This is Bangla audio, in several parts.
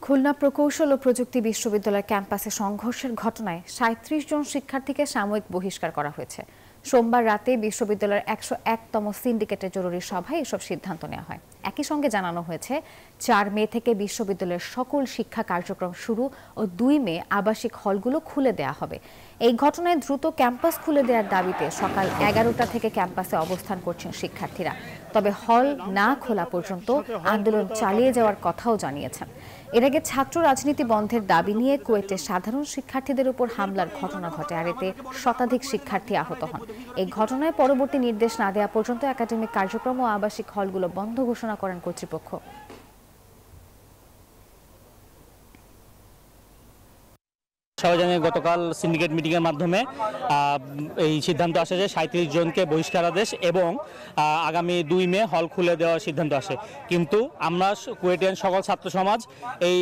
খুলনা প্রকৌশল ও প্রযুক্তি বিশ্ববিদ্যালয়ের ক্যাম্পাসে সংঘর্ষের ঘটনায় ৩৭ জন শিক্ষার্থীকে সাময়িক বহিষ্কার করা হয়েছে। সোমবার রাতে বিশ্ববিদ্যালয়ের ১০১তম সিন্ডিকেটের জরুরি সভায় এসব সিদ্ধান্ত নেওয়া হয়। একই সঙ্গে জানানো হয়েছে ৪ মে থেকে বিশ্ববিদ্যালয়ের সকল শিক্ষা কার্যক্রম শুরু ও ২ মে আবাসিক হলগুলো খুলে দেওয়া হবে। এই ঘটনায় দ্রুত ক্যাম্পাস খুলে দেওয়ার দাবিতে সকাল ১১টা থেকে ক্যাম্পাসে অবস্থান করছেন শিক্ষার্থীরা। তবে হল না খোলা পর্যন্ত আন্দোলন চালিয়ে যাওয়ার কথাও জানিয়েছেন। এর আগে ছাত্র রাজনীতি বন্ধের দাবি নিয়ে কুয়েটে সাধারণ শিক্ষার্থীদের উপর হামলার ঘটনা ঘটে, আর এতে শতাধিক শিক্ষার্থী আহত হন। এই ঘটনায় পরবর্তী নির্দেশ না দেওয়া পর্যন্ত একাডেমিক কার্যক্রম ও আবাসিক হলগুলো বন্ধ ঘোষণা করেন কর্তৃপক্ষ। গতকাল সিন্ডিকেট মিটিংয়ের মাধ্যমে এই সিদ্ধান্ত আসে যে ৩৭ জনকে বহিষ্কারাদেশ এবং আগামী ২ মে হল খুলে দেওয়ার সিদ্ধান্ত আসে। কিন্তু আমরা কুয়েটিয়ান সকল ছাত্র সমাজ এই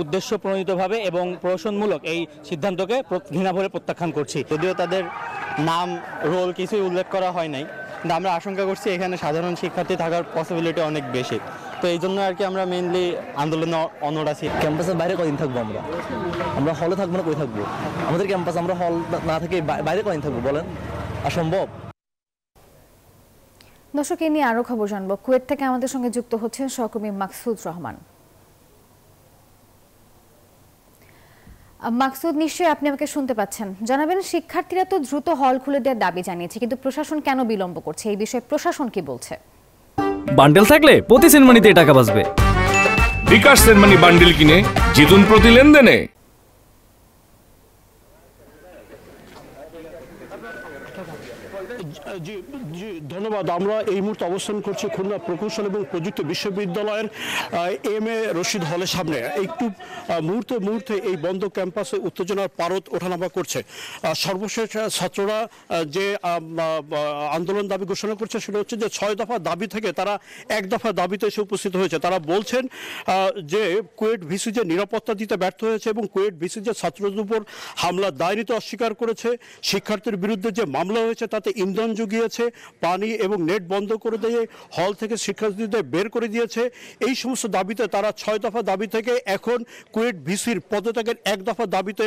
উদ্দেশ্য প্রণীতভাবে এবং প্রহসনমূলক এই সিদ্ধান্তকে ঘৃণাভরে প্রত্যাখ্যান করছি। যদিও তাদের নাম রোল কিছুই উল্লেখ করা হয় নাই, কিন্তু আমরা আশঙ্কা করছি এখানে সাধারণ শিক্ষার্থী থাকার পসিবিলিটি অনেক বেশি। তো এই জন্য আর কি আমরা মেইনলি আন্দোলনে অনড় আছি। ক্যাম্পাসের বাইরে কদিন থাকবো? আমরা হলে থাকবো না, কই থাকবো? আমাদের ক্যাম্পাস, আমরা হল না থেকে বাইরে কদিন থাকবো বলেন? আর সম্ভব? দর্শক, এ নিয়ে আরো খবর জানবো। কুয়েট থেকে আমাদের সঙ্গে যুক্ত হচ্ছেন সহকর্মী মাকসুদ রহমান। মাকসুদ, নিশ্চয়ই আপনি আমাকে শুনতে পাচ্ছেন। জানাবেন, শিক্ষার্থীরা তো দ্রুত হল খুলে দেওয়ার দাবি জানিয়েছে, কিন্তু প্রশাসন কেন বিলম্ব করছে? এই বিষয়ে প্রশাসন কি বলছে? বান্ডেল থাকলে প্রতি সেনমানিতে টাকা বাঁচবে। বিকাশ সেনমানি বান্ডেল কিনে জিতুন প্রতি লেনদেনে। ধন্যবাদ। আমরা এই মুহূর্তে অবস্থান করছি খুলনা প্রকৌশল এবং প্রযুক্তি বিশ্ববিদ্যালয়ের এম.এ. রশিদ হলের সামনে। একটু মুহূর্তে এই বন্ধ ক্যাম্পাসে উত্তেজনার পারদ ওঠানামা করছে। সর্বশেষ ছাত্ররা যে আন্দোলন দাবি ঘোষণা করছে সেটা হচ্ছে যে ৬ দফা দাবি থেকে তারা ১ দফা দাবিতে এসে উপস্থিত হয়েছে। তারা বলছেন যে কুয়েট ভিসি যে নিরাপত্তা দিতে ব্যর্থ হয়েছে এবং কুয়েট ভিসি যে ছাত্রদের উপর হামলার দায় নিতে অস্বীকার করেছে, শিক্ষার্থীর বিরুদ্ধে যে মামলা হয়েছে তাতে ইন্ধন জুগিয়েছে, পানি এবং নেট বন্ধ করে দিয়ে হল থেকে শিক্ষার্থীদের বের করে দিয়েছে। এই সমস্ত দাবিতে তারা ৬ দফা দাবি থেকে এখন কুয়েট ভিসির পদত্যাগের ১ দফা দাবিতে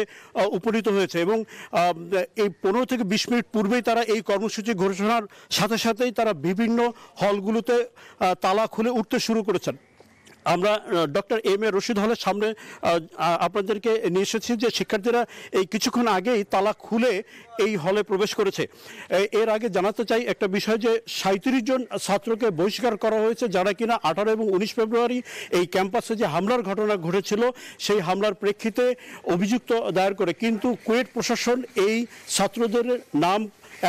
উপনীত হয়েছে এবং এই ১৫ থেকে ২০ মিনিট পূর্বেই তারা এই কর্মসূচি ঘোষণার সাথে সাথেই তারা বিভিন্ন হলগুলোতে তালা খুলে উঠতে শুরু করেছেন। আমরা ডক্টর এম.এ. রশিদ হলের সামনে আপনাদেরকে নিয়ে এসেছি যে শিক্ষার্থীরা এই কিছুক্ষণ আগেই তালা খুলে এই হলে প্রবেশ করেছে। এর আগে জানাতে চাই একটা বিষয় যে ৩৭ জন ছাত্রকে বহিষ্কার করা হয়েছে, যারা কিনা ১৮ এবং ১৯ ফেব্রুয়ারি এই ক্যাম্পাসে যে হামলার ঘটনা ঘটেছিল সেই হামলার প্রেক্ষিতে অভিযুক্ত দায়ের করে, কিন্তু কুয়েট প্রশাসন এই ছাত্রদের নাম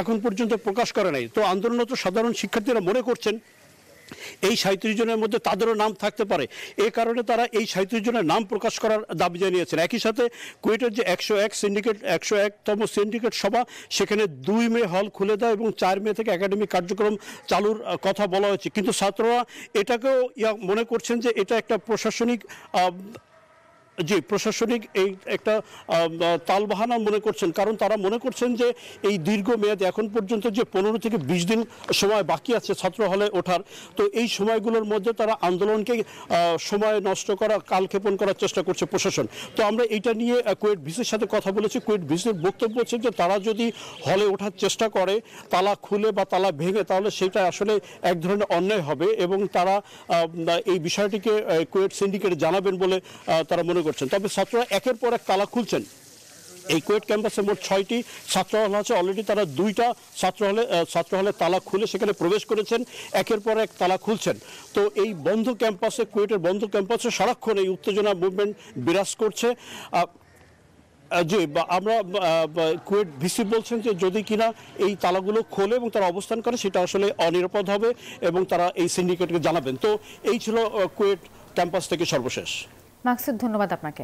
এখন পর্যন্ত প্রকাশ করে নাই। তো আন্দোলনরত সাধারণ শিক্ষার্থীরা মনে করছেন এই ৩৭ জনের মধ্যে তাদেরও নাম থাকতে পারে। এই কারণে তারা এই ৩৭ জনের নাম প্রকাশ করার দাবি জানিয়েছেন। একই সাথে কুয়েটের যে ১০১তম সিন্ডিকেট সভা, সেখানে ২ মে হল খুলে দেয় এবং ৪ মে থেকে একাডেমিক কার্যক্রম চালুর কথা বলা হয়েছে। কিন্তু ছাত্ররা এটাকেও মনে করছেন যে এটা একটা প্রশাসনিক এই একটা তালবাহানা মনে করছেন, কারণ তারা মনে করছেন যে এই দীর্ঘমেয়াদে এখন পর্যন্ত যে ১৫ থেকে ২০ দিন সময় বাকি আছে ছাত্র হলে ওঠার, তো এই সময়গুলোর মধ্যে তারা আন্দোলনকে সময় নষ্ট করা, কালক্ষেপণ করার চেষ্টা করছে প্রশাসন। তো আমরা এইটা নিয়ে কুয়েট ভিসির সাথে কথা বলেছি। কুয়েট ভিসির বক্তব্য হচ্ছে যে তারা যদি হলে ওঠার চেষ্টা করে তালা খুলে বা তালা ভেঙে, তাহলে সেটা আসলে এক ধরনের অন্যায় হবে এবং তারা এই বিষয়টিকে কুয়েট সিন্ডিকেটে জানাবেন বলে তারা মনে করছেন। তবে ছাত্ররা একের পর এক তালা খুলছেন। এই কুয়েট ক্যাম্পাসে মোট ৬টি ছাত্র হল আছে। অলরেডি তারা ২টা ছাত্র হলে তালা খুলে সেখানে প্রবেশ করেছেন, একের পর এক তালা খুলছেন। তো এই বন্ধ ক্যাম্পাসে, কুয়েটের বন্ধ ক্যাম্পাসে সারাক্ষণ এই উত্তেজনা মুভমেন্ট বিরাজ করছে। জি, আমরা কুয়েট ভিসি বলছেন যে যদি কিনা এই তালাগুলো খোলে এবং তারা অবস্থান করে সেটা আসলে অনিরাপদ হবে এবং তারা এই সিন্ডিকেটকে জানাবেন। তো এই ছিল কুয়েট ক্যাম্পাস থেকে সর্বশেষ। মাকসুদ, ধন্যবাদ আপনাকে।